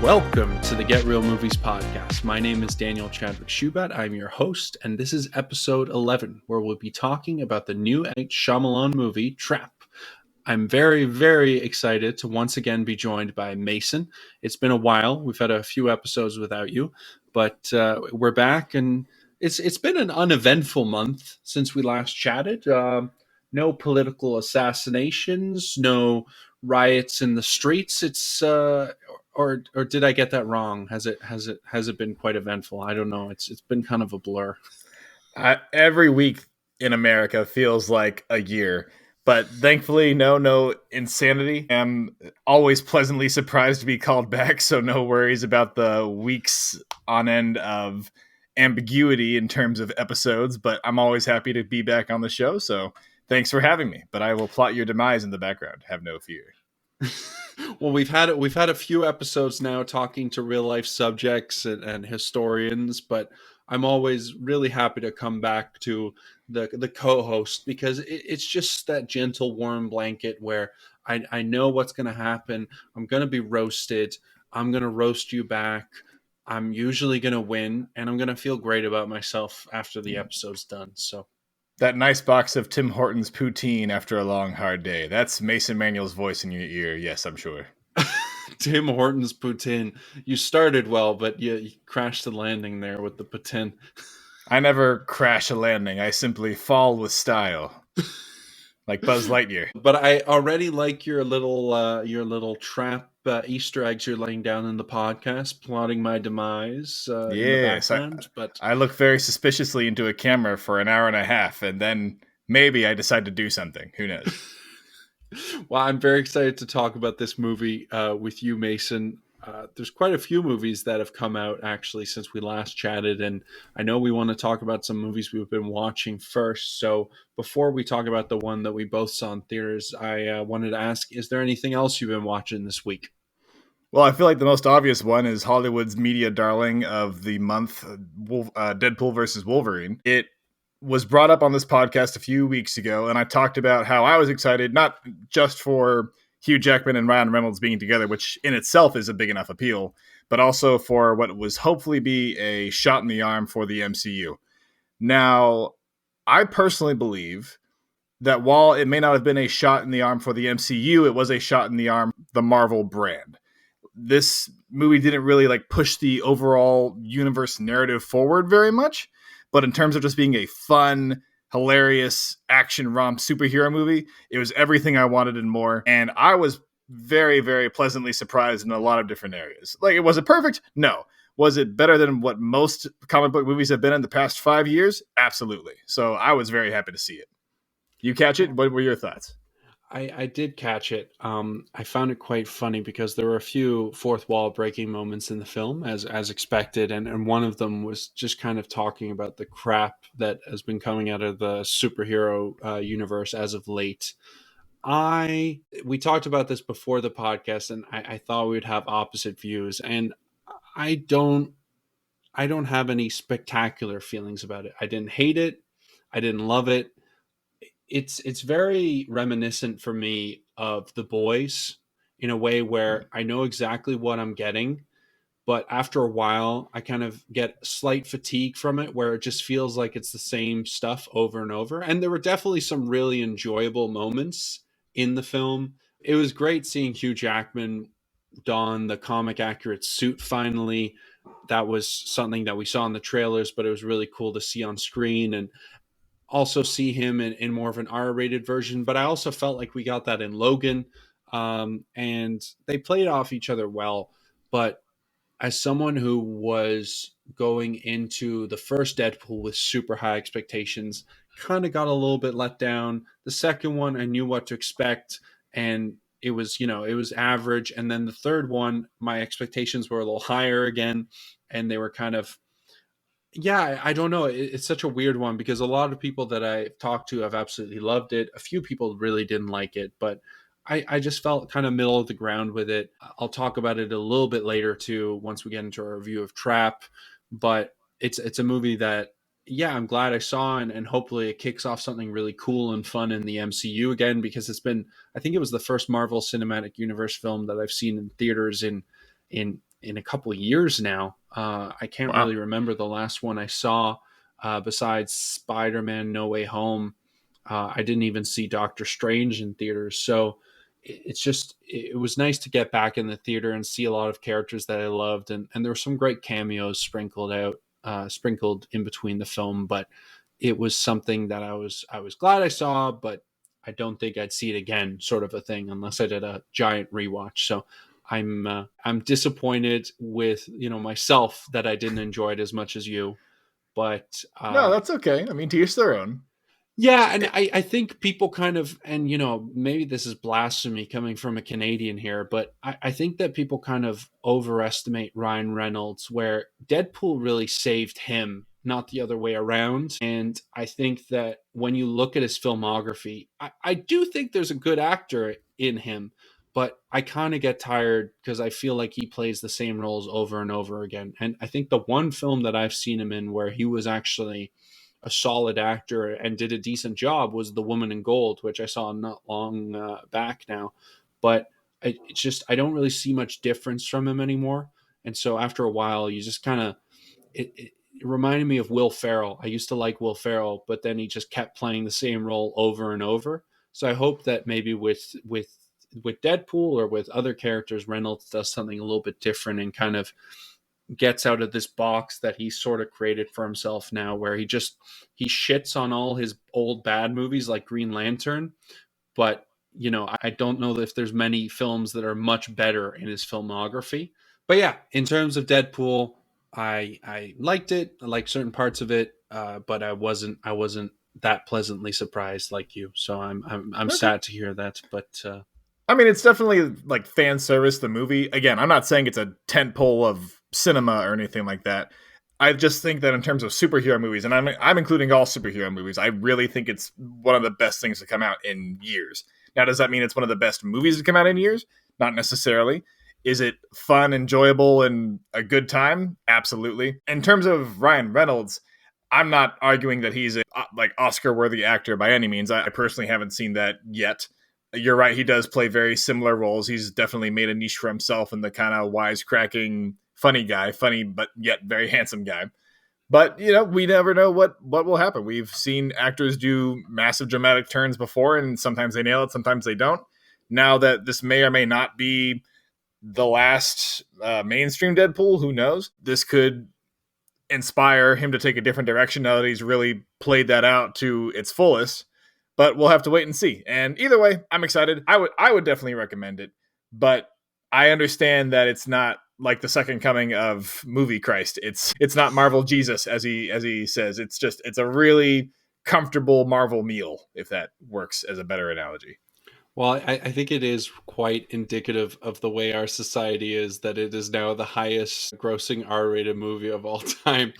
Welcome to the Get Real Movies podcast. My name is Daniel Chadwick-Shubat. I'm your host, and this is episode 11, where we'll be talking about the new Shyamalan movie, Trap. I'm very, very excited to once again be joined by Mason. It's been a while. We've had a few episodes without you, but we're back, and it's been an uneventful month since we last chatted. No political assassinations, no riots in the streets. Or did I get that wrong? Has it been quite eventful? I don't know. It's been kind of a blur. Every week in America feels like a year, but thankfully, no insanity. I'm always pleasantly surprised to be called back, so no worries about the weeks on end of ambiguity in terms of episodes, but I'm always happy to be back on the show, so thanks for having me. But I will plot your demise in the background. Have no fear. Well, we've had a few episodes now talking to real life subjects and historians, but I'm always really happy to come back to the co-host because it's just that gentle, warm blanket where I know what's going to happen. I'm going to be roasted. I'm going to roast you back. I'm usually going to win, and I'm going to feel great about myself after the episode's done. So. That nice box of Tim Hortons poutine after a long, hard day. That's Mason Manuel's voice in your ear. Yes, I'm sure. Tim Hortons poutine. You started well, but you crashed the landing there with the poutine. I never crash a landing. I simply fall with style. Like Buzz Lightyear. But I already like your little trap Easter eggs you're laying down in the podcast, plotting my demise in the background. But I look very suspiciously into a camera for an hour and a half, and then maybe I decide to do something. Who knows? Well, I'm very excited to talk about this movie with you, Mason. There's quite a few movies that have come out actually since we last chatted, and I know we want to talk about some movies we've been watching first. So before we talk about the one that we both saw in theaters, I wanted to ask, is there anything else you've been watching this week? Well, I feel like the most obvious one is Hollywood's media darling of the month, Deadpool versus Wolverine. It was brought up on this podcast a few weeks ago, and I talked about how I was excited, not just for Hugh Jackman and Ryan Reynolds being together, which in itself is a big enough appeal, but also for what was hopefully be a shot in the arm for the MCU. Now, I personally believe that while it may not have been a shot in the arm for the MCU, it was a shot in the arm the Marvel brand. This movie didn't really push the overall universe narrative forward very much, but in terms of just being a fun, hilarious action romp superhero movie, it was everything I wanted and more. And I was very, very pleasantly surprised in a lot of different areas. Was it perfect? No. Was it better than what most comic book movies have been in the past 5 years? Absolutely. So I was very happy to see it. You catch it? What were your thoughts? I did catch it. I found it quite funny because there were a few fourth wall breaking moments in the film, as expected, and one of them was just kind of talking about the crap that has been coming out of the superhero universe as of late. We talked about this before the podcast, and I thought we would have opposite views, and I don't have any spectacular feelings about it. I didn't hate it. I didn't love it. It's very reminiscent for me of The Boys in a way where I know exactly what I'm getting, but after a while I kind of get slight fatigue from it where it just feels like it's the same stuff over and over. And there were definitely some really enjoyable moments in the film. It was great seeing Hugh Jackman don the comic accurate suit finally. That was something that we saw in the trailers, but it was really cool to see on screen, and also see him in more of an R-rated version. But I also felt like we got that in Logan, and they played off each other well. But as someone who was going into the first Deadpool with super high expectations, kind of got a little bit let down. The second one, I knew what to expect, and it was average. And then the third one, my expectations were a little higher again, and they were kind of, yeah, I don't know. It's such a weird one because a lot of people that I've talked to have absolutely loved it. A few people really didn't like it, but I just felt kind of middle of the ground with it. I'll talk about it a little bit later too, once we get into our review of Trap. But it's a movie that, yeah, I'm glad I saw, and hopefully it kicks off something really cool and fun in the MCU again, because I think it was the first Marvel Cinematic Universe film that I've seen in theaters in in a couple of years now. I can't Wow. really remember the last one I saw besides Spider-Man No Way Home. I didn't even see Doctor Strange in theaters. So it's just, it was nice to get back in the theater and see a lot of characters that I loved. And there were some great cameos sprinkled in between the film, but it was something that I was glad I saw, but I don't think I'd see it again, sort of a thing, unless I did a giant rewatch. So I'm disappointed with myself that I didn't enjoy it as much as you, but No, that's okay. I mean, to each their own. yeah, and It, I think people kind of, and maybe this is blasphemy coming from a Canadian here, but I think that people kind of overestimate Ryan Reynolds, where Deadpool really saved him, not the other way around. And I think that when you look at his filmography, I do think there's a good actor in him, but I kind of get tired because I feel like he plays the same roles over and over again. And I think the one film that I've seen him in where he was actually a solid actor and did a decent job was The Woman in Gold, which I saw not long back now. But it's just, I don't really see much difference from him anymore. And so after a while, you just kind of, it reminded me of Will Ferrell. I used to like Will Ferrell, but then he just kept playing the same role over and over. So I hope that maybe with Deadpool or with other characters, Reynolds does something a little bit different and kind of gets out of this box that he's sort of created for himself now, where he shits on all his old bad movies like Green Lantern, but I don't know if there's many films that are much better in his filmography. But yeah, in terms of Deadpool, I liked it. I liked certain parts of it, but I wasn't that pleasantly surprised like you. So I'm okay. sad to hear that. But I mean, it's definitely like fan service, the movie. Again, I'm not saying it's a tentpole of cinema or anything like that. I just think that in terms of superhero movies, and I'm including all superhero movies, I really think it's one of the best things to come out in years. Now, does that mean it's one of the best movies to come out in years? Not necessarily. Is it fun, enjoyable, and a good time? Absolutely. In terms of Ryan Reynolds, I'm not arguing that he's a like Oscar-worthy actor by any means. I personally haven't seen that yet. You're right, he does play very similar roles. He's definitely made a niche for himself in the kind of wisecracking, funny guy, funny but yet very handsome guy. But we never know what will happen. We've seen actors do massive dramatic turns before, and sometimes they nail it, sometimes they don't. Now that this may or may not be the last mainstream Deadpool, who knows? This could inspire him to take a different direction now that he's really played that out to its fullest. But we'll have to wait and see. And either way, I'm excited. I would definitely recommend it. But I understand that it's not like the second coming of movie Christ. It's not Marvel Jesus as he says. It's a really comfortable Marvel meal, if that works as a better analogy. well, I think it is quite indicative of the way our society is that it is now the highest grossing R-rated movie of all time.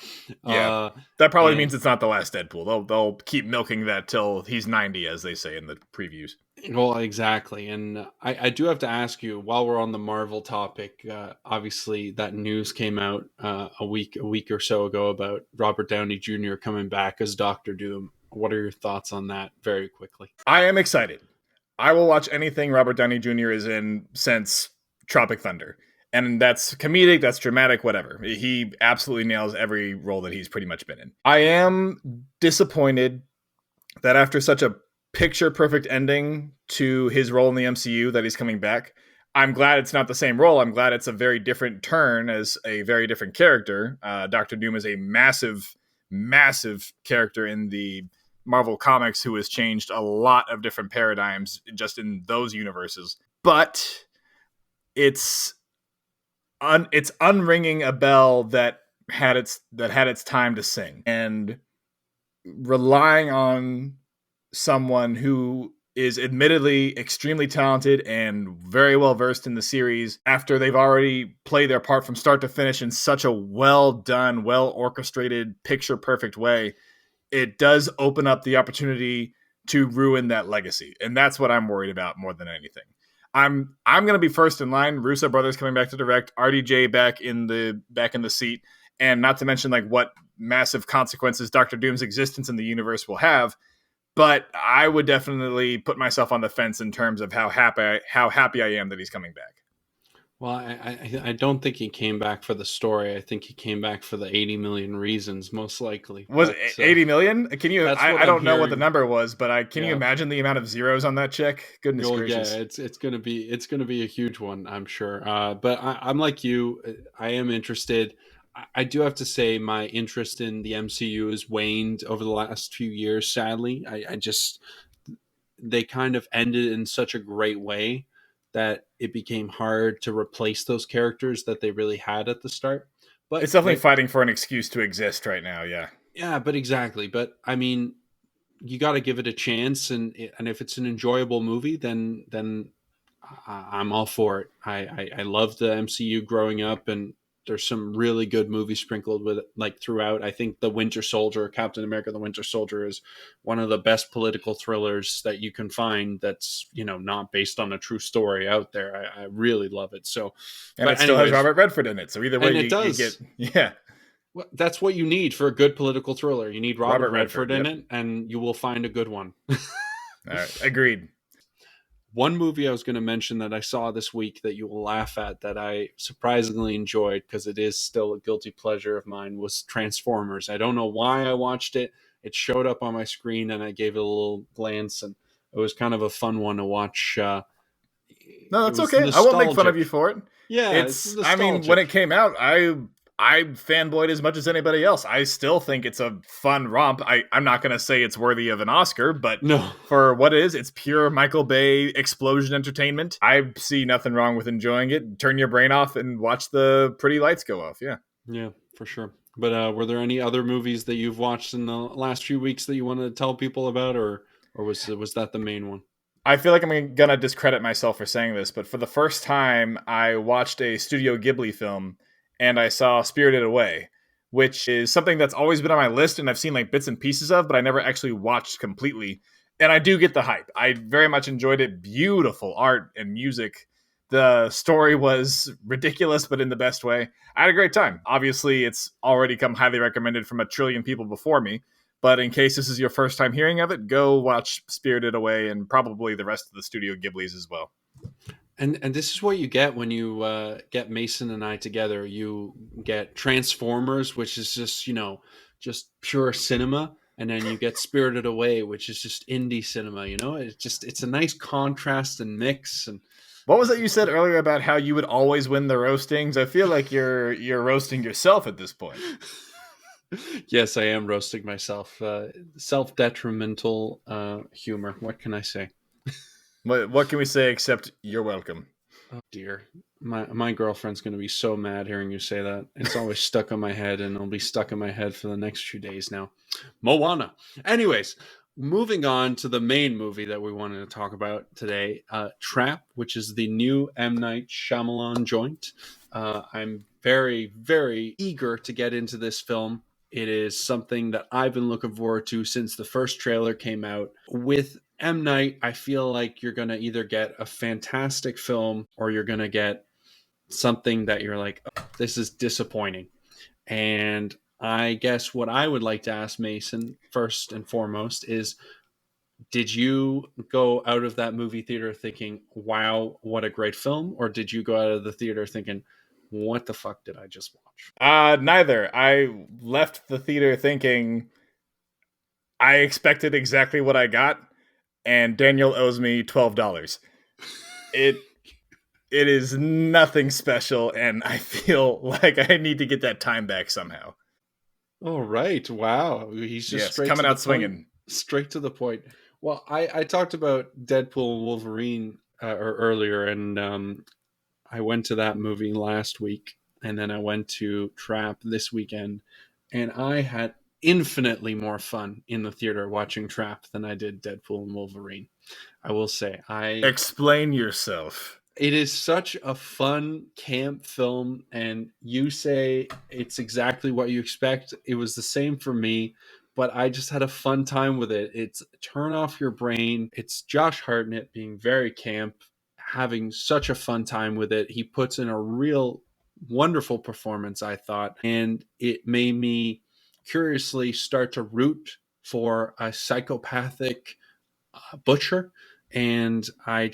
Yeah. Uh, That probably and means it's not the last Deadpool. They'll keep milking that till he's 90, as they say in the previews. well, exactly. And I do have to ask you, while we're on the Marvel topic, obviously that news came out a week or so ago about Robert Downey Jr. coming back as Doctor Doom. What are your thoughts on that, very quickly? I am excited. I will watch anything Robert Downey Jr. is in since Tropic Thunder. And that's comedic, that's dramatic, whatever. He absolutely nails every role that he's pretty much been in. I am disappointed that after such a picture perfect ending to his role in the MCU that he's coming back. I'm glad it's not the same role. I'm glad it's a very different turn as a very different character. Doctor Doom is a massive, massive character in the Marvel Comics who has changed a lot of different paradigms just in those universes. But it's unringing a bell that had its time to sing, and relying on someone who is admittedly extremely talented and very well versed in the series after they've already played their part from start to finish in such a well done, well orchestrated, picture perfect way. It does open up the opportunity to ruin that legacy. And that's what I'm worried about more than anything. I'm going to be first in line. Russo brothers coming back to direct, RDJ back in the seat, and not to mention like what massive consequences Doctor Doom's existence in the universe will have. But I would definitely put myself on the fence in terms of how happy I am that he's coming back. Well, I don't think he came back for the story. I think he came back for the 80 million reasons, most likely. Was But 80 million? Can you? that's what I I'm don't know what the hearing. number was, but can you Yeah. imagine the amount of zeros on that check? Goodness Oh yeah, gracious! it's gonna be a huge one, I'm sure. But I'm like you. I am interested. I do have to say my interest in the MCU has waned over the last few years. Sadly, I just they kind of ended in such a great way that it became hard to replace those characters that they really had at the start. It's But definitely like, fighting for an excuse to exist right now. Yeah. yeah, but exactly. But I mean, you got to give it a chance, and if it's an enjoyable movie, then I'm all for it. I love the MCU growing up, and there's some really good movies sprinkled with it, like throughout. I think the Winter Soldier, Captain America: The Winter Soldier, is one of the best political thrillers that you can find. That's not based on a true story out there. I really love it. So, And but it still has anyways, Robert Redford in it. So either way, and it you get does. yeah, Well, that's what you need for a good political thriller. You need Robert Robert Redford. Redford in Yep. it, and you will find a good one. All right, agreed. One movie I was going to mention that I saw this week that you will laugh at, that I surprisingly enjoyed because it is still a guilty pleasure of mine, was Transformers. I don't know why I watched it. It showed up on my screen and I gave it a little glance, and it was kind of a fun one to watch. No, It that's was okay. I won't make fun of you nostalgic. for it. Yeah, it's I mean, when it nostalgic. came out, I fanboyed as much as anybody else. I still think it's a fun romp. I'm not going to say it's worthy of an Oscar, but No. for what it is, it's pure Michael Bay explosion entertainment. I see nothing wrong with enjoying it. Turn your brain off and watch the pretty lights go off. Yeah. Yeah, for sure. But were there any other movies that you've watched in the last few weeks that you wanted to tell people about, or was that the main one? I feel like I'm gonna discredit myself for saying this, but for the first time, I watched a Studio Ghibli film, and I saw Spirited Away, which is something that's always been on my list, and I've seen like bits and pieces of, but I never actually watched completely. And I do get the hype. I very much enjoyed it. Beautiful art and music. The story was ridiculous, but in the best way. I had a great time. Obviously, it's already come highly recommended from a trillion people before me, but in case this is your first time hearing of it, go watch Spirited Away and probably the rest of the Studio Ghiblis as well. And this is what you get when you get Mason and I together. You get Transformers, which is just pure cinema, and then you get Spirited Away, which is just indie cinema. It's a nice contrast and mix. And What was it you said earlier about how you would always win the roastings? I feel like you're roasting yourself at this point. yes, I am roasting myself. Self detrimental humor. What can I say? What can we say except you're welcome? Oh dear. My girlfriend's gonna be so mad hearing you say that. It's always stuck on my head, and it'll be stuck in my head for the next few days now. Moana. Anyways, moving on to the main movie that we wanted to talk about today, Trap, which is the new M. Night Shyamalan joint. I'm very, very eager to get into this film. It is something that I've been looking forward to since the first trailer came out. With M. Night, I feel like you're going to either get a fantastic film or you're going to get something that you're like, oh, this is disappointing. And I guess what I would like to ask Mason first and foremost is, did you go out of that movie theater thinking, wow, what a great film? Or did you go out of the theater thinking, what the fuck did I just watch? Neither. I left the theater thinking I expected exactly what I got, and Daniel owes me $12. It it is nothing special, and I feel like I need to get that time back somehow. All right. Wow. He's just Yes, straight to coming the out point. swinging. Straight to the point. Well, I talked about Deadpool and Wolverine earlier, and I went to that movie last week, and then I went to Trap this weekend, and I had infinitely more fun in the theater watching Trap than I did Deadpool and Wolverine. I will say, Explain yourself. it is such a fun camp film, and you say it's exactly what you expect. It was the same for me, but I just had a fun time with it. It's turn off your brain. It's Josh Hartnett being very camp, having such a fun time with it. He puts in a real wonderful performance, I thought, and it made me curiously start to root for a psychopathic butcher and I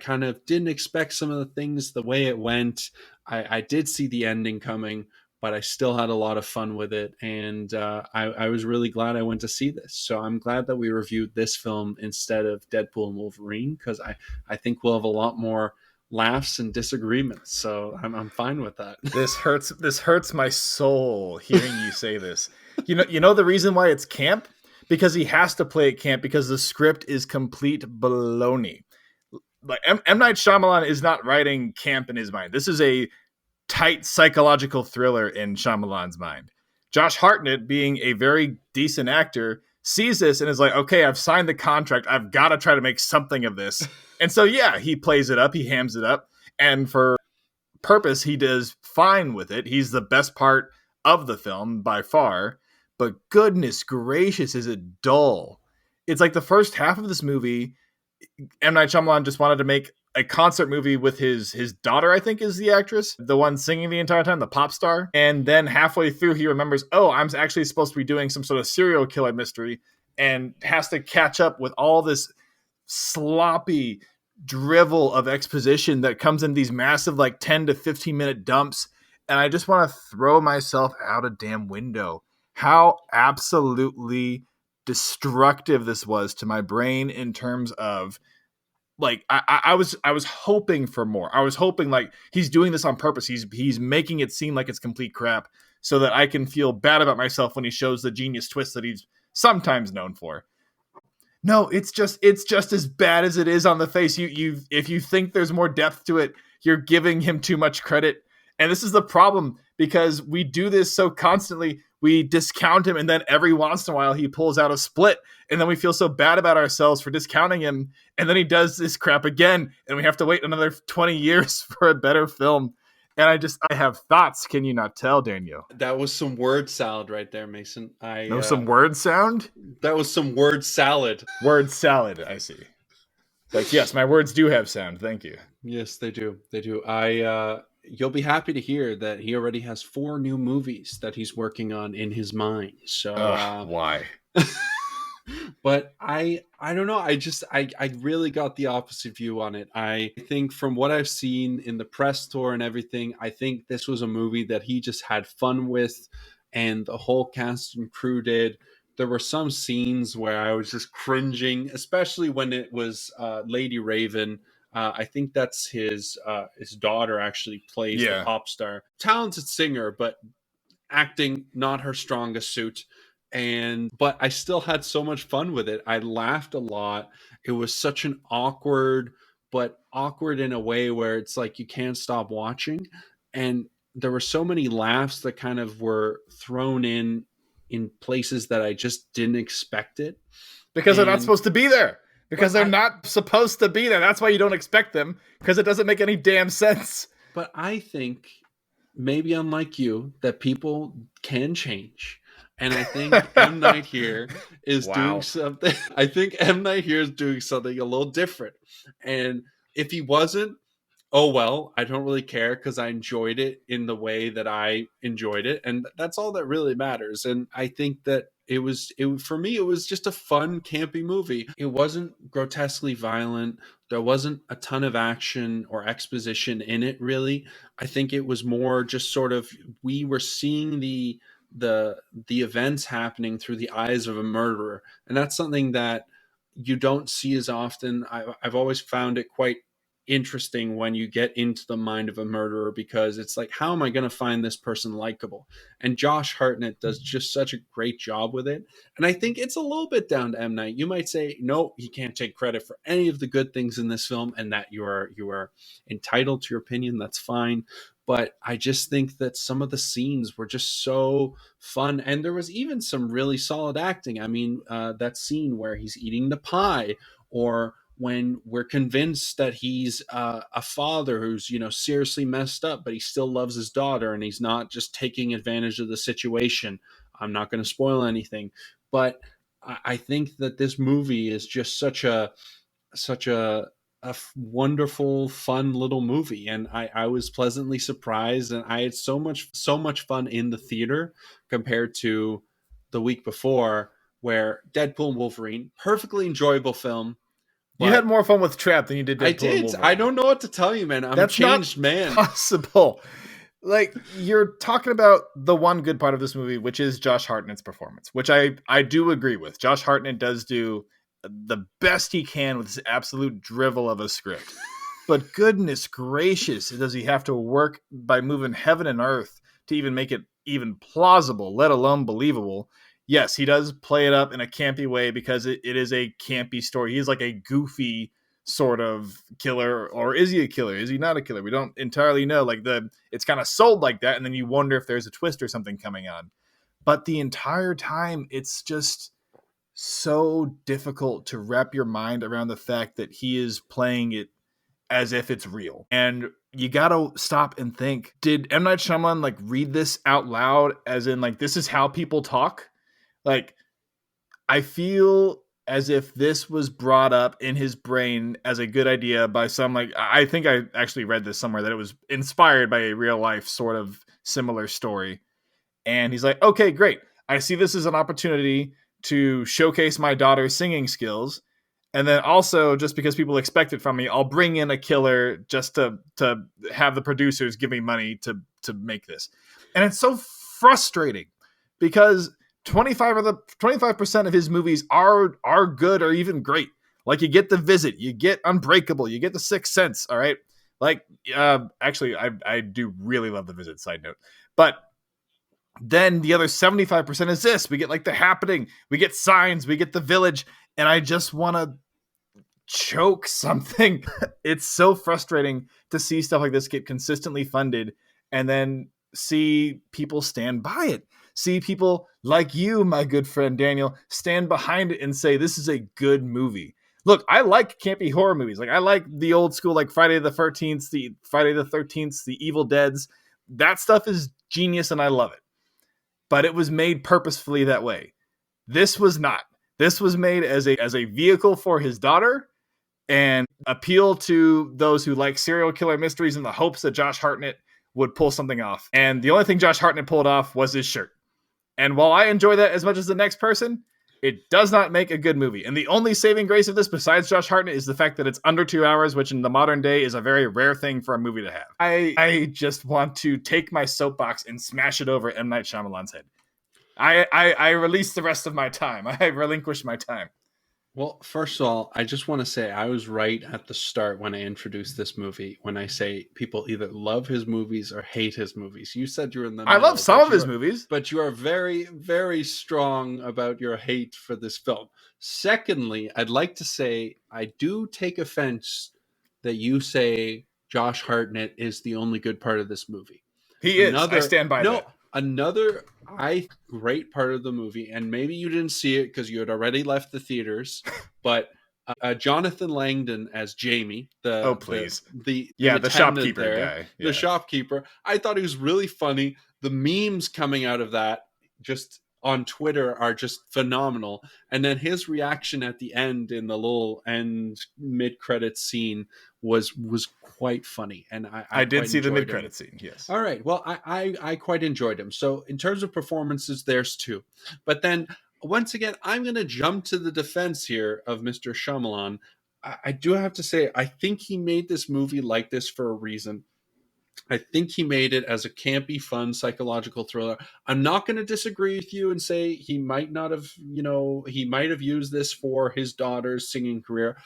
kind of didn't expect some of the things the way it went. I did see the ending coming, but I still had a lot of fun with it, and I was really glad I went to see this. So I'm glad that we reviewed this film instead of Deadpool and Wolverine, because I think we'll have a lot more laughs and disagreements. So I'm fine with that. This hurts my soul hearing you say this. You know the reason why it's camp? Because he has to play it camp because the script is complete baloney. Like M. Night Shyamalan is not writing camp in his mind. This is a tight psychological thriller in Shyamalan's mind. Josh Hartnett, being a very decent actor, sees this and is like, okay, I've signed the contract. I've got to try to make something of this. And so, yeah, he plays it up. He hams it up. And for purpose, he does fine with it. He's the best part of the film by far. But goodness gracious, is it dull. It's like the first half of this movie, M. Night Shyamalan just wanted to make a concert movie with his daughter, I think is the actress, the one singing the entire time, the pop star. And then halfway through, he remembers, oh, I'm actually supposed to be doing some sort of serial killer mystery, and has to catch up with all this sloppy drivel of exposition that comes in these massive, like 10 to 15 minute dumps. And I just want to throw myself out a damn window. How absolutely destructive this was to my brain in terms of, like, I was hoping for more. I was hoping, like, he's doing this on purpose. He's making it seem like it's complete crap so that I can feel bad about myself when he shows the genius twist that he's sometimes known for. No, it's just as bad as it is on the face. You if you think there's more depth to it, you're giving him too much credit. And this is the problem, because we do this so constantly. We discount him, and then every once in a while he pulls out a split, and then we feel so bad about ourselves for discounting him, and then he does this crap again, and we have to wait another 20 years for a better film. And I have thoughts. Can you not tell, Daniel? That was some word salad right there, Mason. There was some word sound? That was some word salad. Word salad, I see. Like, yes, my words do have sound. Thank you. Yes, they do. They do. You'll be happy to hear that he already has 4 new movies that he's working on in his mind. So why? But I don't know. I really got the opposite view on it. I think from what I've seen in the press tour and everything, I think this was a movie that he just had fun with, and the whole cast and crew did. There were some scenes where I was just cringing, especially when it was Lady Raven. I think that's his daughter actually plays the pop star. Talented singer, but acting not her strongest suit. But I still had so much fun with it. I laughed a lot. It was such an but awkward in a way where it's like you can't stop watching. And there were so many laughs that kind of were thrown in places that I just didn't expect it. Because they're not supposed to be there. Because they're not supposed to be there. That's why you don't expect them, because it doesn't make any damn sense. But I think, maybe unlike you, that people can change. And I think M. Night here is doing something. I think M. Night here is doing something a little different. And if he wasn't, oh well, I don't really care, because I enjoyed it in the way that I enjoyed it, and that's all that really matters. And I think that for me, it was just a fun, campy movie. It wasn't grotesquely violent. There wasn't a ton of action or exposition in it, really. I think it was more just sort of, we were seeing the events happening through the eyes of a murderer, and that's something that you don't see as often. I've always found it quite interesting when you get into the mind of a murderer, because it's like, how am I going to find this person likable? And Josh Hartnett does just such a great job with it. And I think it's a little bit down to M. Night. You might say, no, he can't take credit for any of the good things in this film, and that you are entitled to your opinion. That's fine. But I just think that some of the scenes were just so fun. And there was even some really solid acting. I mean, that scene where he's eating the pie, or when we're convinced that he's a father who's, seriously messed up, but he still loves his daughter, and he's not just taking advantage of the situation. I'm not going to spoil anything, but I think that this movie is just such a wonderful, fun little movie, and I was pleasantly surprised, and I had so much fun in the theater compared to the week before, where Deadpool and Wolverine, perfectly enjoyable film, You had But more fun with Trap than you did I Deadpool and did. I Wolverine. don't know what to tell you, man. I'm a That's not changed man. possible. Like, you're talking about the one good part of this movie, which is Josh Hartnett's performance, which I do agree with. Josh Hartnett does do the best he can with this absolute drivel of a script. But goodness gracious, does he have to work by moving heaven and earth to even make it even plausible, let alone believable? Yes, he does play it up in a campy way because it is a campy story. He's like a goofy sort of killer, or is he a killer? Is he not a killer? We don't entirely know. Like, it's kind of sold like that, and then you wonder if there's a twist or something coming on. But the entire time, it's just so difficult to wrap your mind around the fact that he is playing it as if it's real. And you gotta stop and think, did M. Night Shyamalan like read this out loud as in like, this is how people talk? Like, I feel as if this was brought up in his brain as a good idea by some, like, I think I actually read this somewhere that it was inspired by a real life sort of similar story. And he's like, okay, great. I see this as an opportunity to showcase my daughter's singing skills. And then also, just because people expect it from me, I'll bring in a killer just to have the producers give me money to make this. And it's so frustrating because 25% of his movies are good or even great. Like, you get The Visit, you get Unbreakable, you get The Sixth Sense. All right, like, actually, I do really love The Visit. Side note, but then the other 75% is this. We get like The Happening, we get Signs, we get The Village, and I just want to choke something. It's so frustrating to see stuff like this get consistently funded and then see people stand by it. See people like you, my good friend Daniel, stand behind it and say, this is a good movie. Look, I like campy horror movies. Like, I like the old school, like Friday the 13th, the Evil Deads. That stuff is genius and I love it. But it was made purposefully that way. This was not. This was made as a vehicle for his daughter and appeal to those who like serial killer mysteries in the hopes that Josh Hartnett would pull something off. And the only thing Josh Hartnett pulled off was his shirt. And while I enjoy that as much as the next person, it does not make a good movie. And the only saving grace of this, besides Josh Hartnett, is the fact that it's under 2 hours, which in the modern day is a very rare thing for a movie to have. I just want to take my soapbox and smash it over M. Night Shyamalan's head. I release the rest of my time. I relinquish my time. Well, first of all, I just want to say I was right at the start when I introduced this movie when I say people either love his movies or hate his movies. You said you're in the middle. I love some of his movies. But you are very, very strong about your hate for this film. Secondly, I'd like to say I do take offense that you say Josh Hartnett is the only good part of this movie. He is. I stand by that. Another great part of the movie, and maybe you didn't see it because you had already left the theaters, but Jonathan Langdon as Jamie, the shopkeeper guy, the shopkeeper. I thought he was really funny. The memes coming out of that just on Twitter are just phenomenal. And then his reaction at the end in the little end mid-credits scene was quite funny. And I did see the mid-credits scene, yes. All right. Well, I quite enjoyed him. So in terms of performances, there's two. But then once again, I'm going to jump to the defense here of Mr. Shyamalan. I do have to say, I think he made this movie like this for a reason. I think he made it as a campy, fun, psychological thriller. I'm not going to disagree with you and say he might not have, he might have used this for his daughter's singing career.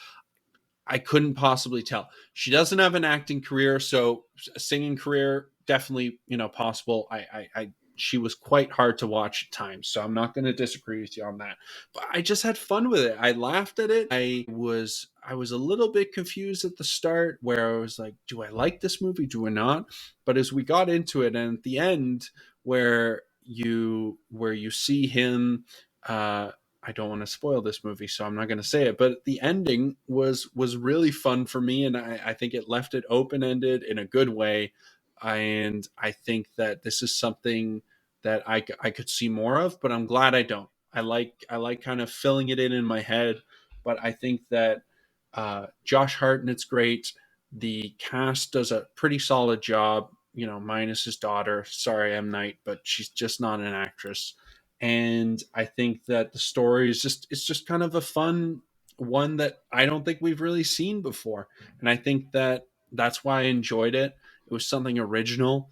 I couldn't possibly tell. She doesn't have an acting career, so a singing career, definitely, possible. She was quite hard to watch at times, so I'm not going to disagree with you on that. But I just had fun with it. I laughed at it. I was a little bit confused at the start where I was like, do I like this movie? Do I not? But as we got into it, and at the end where you see him, I don't want to spoil this movie, so I'm not going to say it, but the ending was really fun for me, and I think it left it open-ended in a good way. And I think that this is something that I could see more of, but I'm glad I don't. I like kind of filling it in my head, but I think that Josh Hartnett's great. The cast does a pretty solid job, minus his daughter. Sorry, M. Night, but she's just not an actress. And I think that the story is just kind of a fun one that I don't think we've really seen before, and I think that that's why I enjoyed it. It was something original.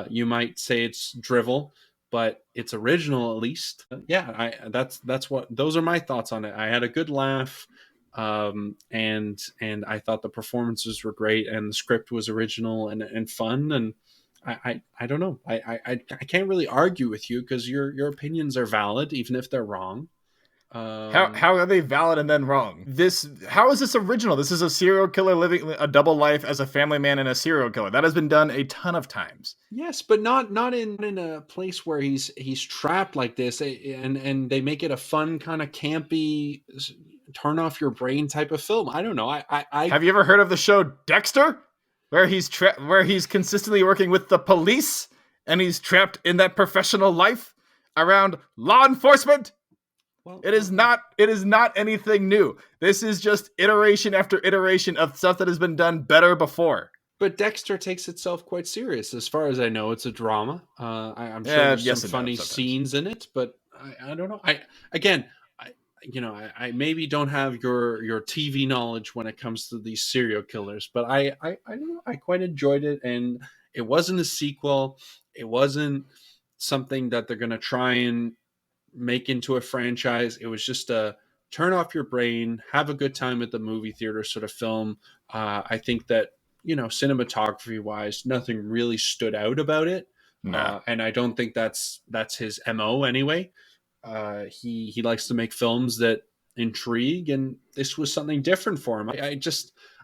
You might say it's drivel, but it's original at least. Yeah, that's what those are my thoughts on it. I had a good laugh, and I thought the performances were great, and the script was original and fun, and I don't know. I can't really argue with you because your opinions are valid, even if they're wrong. How are they valid and then wrong? How is this original? This is a serial killer living a double life as a family man and a serial killer. That has been done a ton of times. Yes, but not in a place where he's trapped like this, and they make it a fun kind of campy, turn off your brain type of film. I don't know. Have you ever heard of the show Dexter, where he's consistently working with the police and he's trapped in that professional life around law enforcement? Well, It is not anything new. This is just iteration after iteration of stuff that has been done better before. But Dexter takes itself quite serious. As far as I know, it's a drama. I'm sure there's some funny scenes in it, but I don't know. I maybe don't have your TV knowledge when it comes to these serial killers, but I don't know. I quite enjoyed it, and it wasn't a sequel. It wasn't something that they're gonna try and make into a franchise. It was just a turn off your brain, have a good time at the movie theater sort of film. I think that, cinematography wise, nothing really stood out about it. Nah. And I don't think that's his MO anyway. He likes to make films that intrigue, and this was something different for him.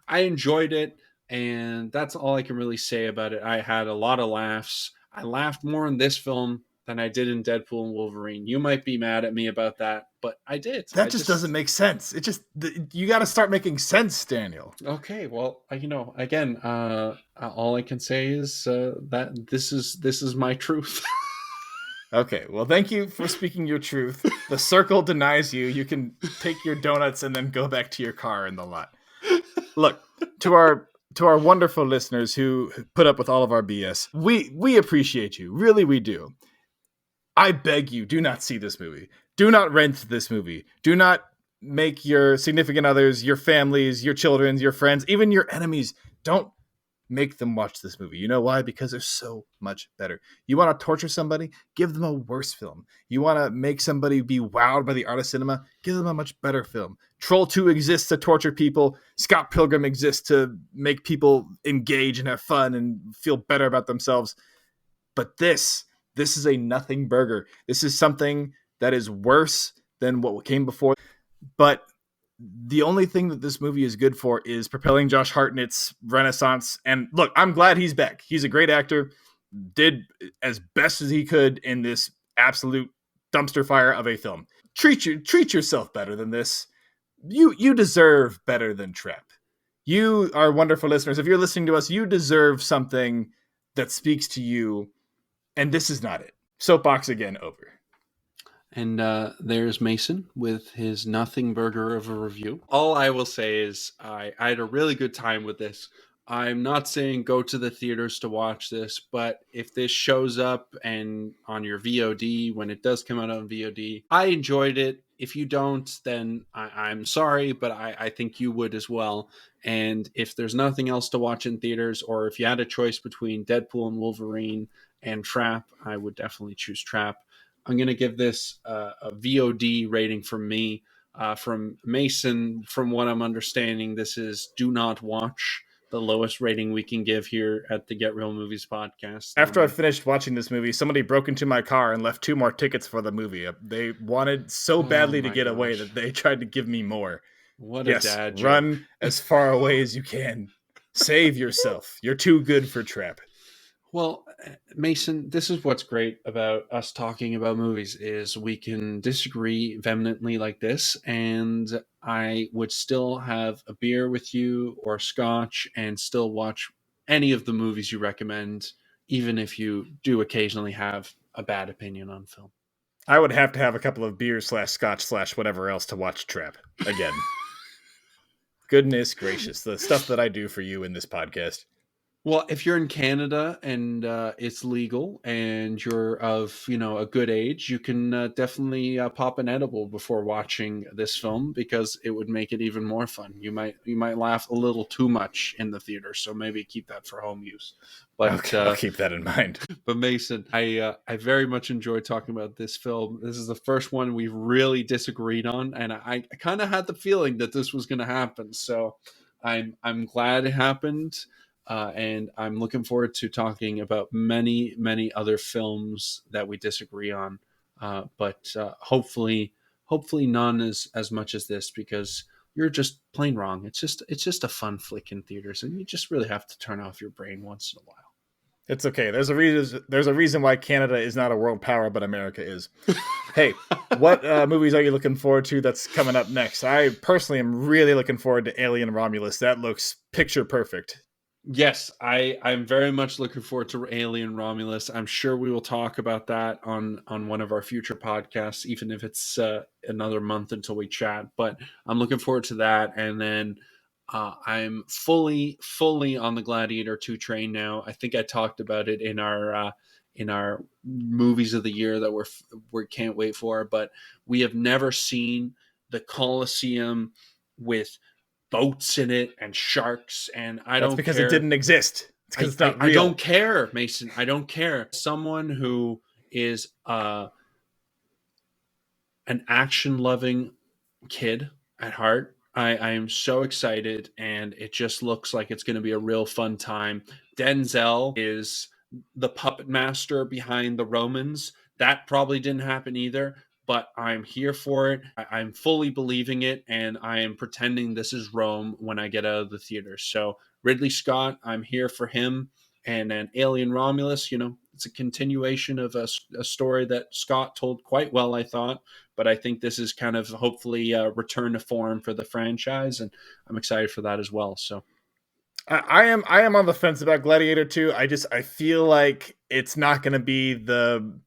I enjoyed it, and that's all I can really say about it. I had a lot of laughs. I laughed more in this film than I did in Deadpool and Wolverine. You might be mad at me about that, but I did. That just doesn't make sense. You got to start making sense, Daniel. Okay, well, again, all I can say is that this is my truth. Okay, well, thank you for speaking your truth. The circle denies you. You can take your donuts and then go back to your car in the lot. Look, to our wonderful listeners who put up with all of our BS, we appreciate you. Really, we do. I beg you, do not see this movie. Do not rent this movie. Do not make your significant others, your families, your children, your friends, even your enemies, don't make them watch this movie. You know why? Because they're so much better. You want to torture somebody? Give them a worse film. You want to make somebody be wowed by the art of cinema? Give them a much better film. Troll 2 exists to torture people. Scott Pilgrim exists to make people engage and have fun and feel better about themselves. But this is a nothing burger. This is something that is worse than what came before. But the only thing that this movie is good for is propelling Josh Hartnett's renaissance. And look, I'm glad he's back. He's a great actor. Did as best as he could in this absolute dumpster fire of a film. Treat yourself better than this. You deserve better than Trap. You are wonderful listeners. If you're listening to us, you deserve something that speaks to you. And this is not it. Soapbox again, over. And there's Mason with his nothing burger of a review. All I will say is I had a really good time with this. I'm not saying go to the theaters to watch this, but if this shows up and on your VOD, when it does come out on VOD, I enjoyed it. If you don't, then I'm sorry, but I think you would as well. And if there's nothing else to watch in theaters, or if you had a choice between Deadpool and Wolverine and Trap, I would definitely choose Trap. I'm going to give this a VOD rating from me. From Mason, from what I'm understanding, this is do not watch, the lowest rating we can give here at the Get Real Movies podcast. After I finished watching this movie, somebody broke into my car and left 2 more tickets for the movie. They wanted so badly to get away that they tried to give me more. What a dad joke. Run as far away as you can. Save yourself. You're too good for Trap. Well, Mason, this is what's great about us talking about movies is we can disagree vehemently like this, and I would still have a beer with you or scotch and still watch any of the movies you recommend, even if you do occasionally have a bad opinion on film. I would have to have a couple of beers / scotch / whatever else to watch Trap again. Goodness gracious, the stuff that I do for you in this podcast. Well, if you're in Canada and it's legal and you're of a good age, you can definitely pop an edible before watching this film because it would make it even more fun. You might laugh a little too much in the theater, so maybe keep that for home use. But Okay, I'll keep that in mind. but Mason, I very much enjoyed talking about this film. This is the first one we've really disagreed on, and I kind of had the feeling that this was going to happen. So I'm glad it happened. And I'm looking forward to talking about many, many other films that we disagree on. But hopefully none as much as this because you're just plain wrong. It's just a fun flick in theaters, and you just really have to turn off your brain once in a while. It's okay. There's a reason. There's a reason why Canada is not a world power, but America is. Hey, what movies are you looking forward to that's coming up next? I personally am really looking forward to Alien Romulus. That looks picture perfect. Yes, I'm very much looking forward to Alien Romulus. I'm sure we will talk about that on one of our future podcasts, even if it's another month until we chat. But I'm looking forward to that, and then I'm fully on the Gladiator 2 train now. I think I talked about it in our movies of the year that we can't wait for. But we have never seen the Colosseum with boats in it and sharks, and I That's don't because it care. didn't exist. It's because it's not I real. don't care, Mason. I don't care. Someone who is an action loving kid at heart. I am so excited, and it just looks like it's going to be a real fun time. Denzel is the puppet master behind the Romans. That probably didn't happen either, but I'm here for it. I'm fully believing it, and I am pretending this is Rome when I get out of the theater. So, Ridley Scott, I'm here for him. And then Alien Romulus, it's a continuation of a story that Scott told quite well, I thought, but I think this is kind of hopefully a return to form for the franchise, and I'm excited for that as well. So I am on the fence about Gladiator 2. I feel like it's not going to be the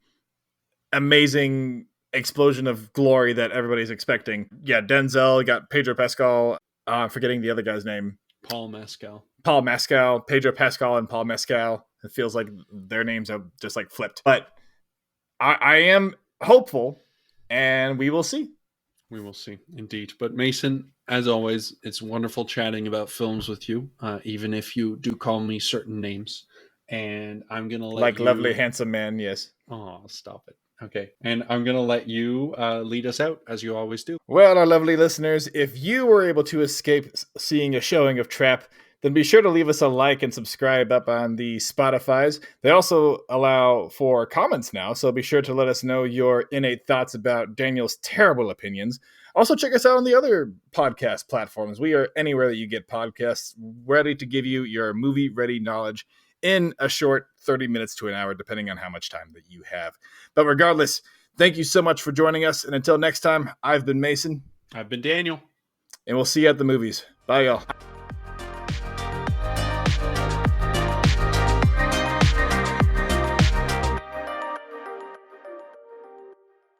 amazing explosion of glory that everybody's expecting. Yeah, Denzel, you got Pedro Pascal. I'm forgetting the other guy's name. Paul Mescal. Paul Mescal, Pedro Pascal, and Paul Mescal. It feels like their names are just like flipped. But I am hopeful, and we will see. We will see, indeed. But Mason, as always, it's wonderful chatting about films with you, even if you do call me certain names. And I'm gonna let Like lovely, you. handsome man, yes. Oh, stop it. Okay, and I'm gonna let you lead us out as you always do. Well, our lovely listeners, if you were able to escape seeing a showing of Trap, then be sure to leave us a like and subscribe up on the Spotify's. They also allow for comments now, so be sure to let us know your innate thoughts about Daniel's terrible opinions. Also, check us out on the other podcast platforms. We are anywhere that you get podcasts, ready to give you your movie-ready knowledge in a short 30 minutes to an hour, depending on how much time that you have. But regardless, thank you so much for joining us. And until next time, I've been Mason. I've been Daniel. And we'll see you at the movies. Bye, y'all.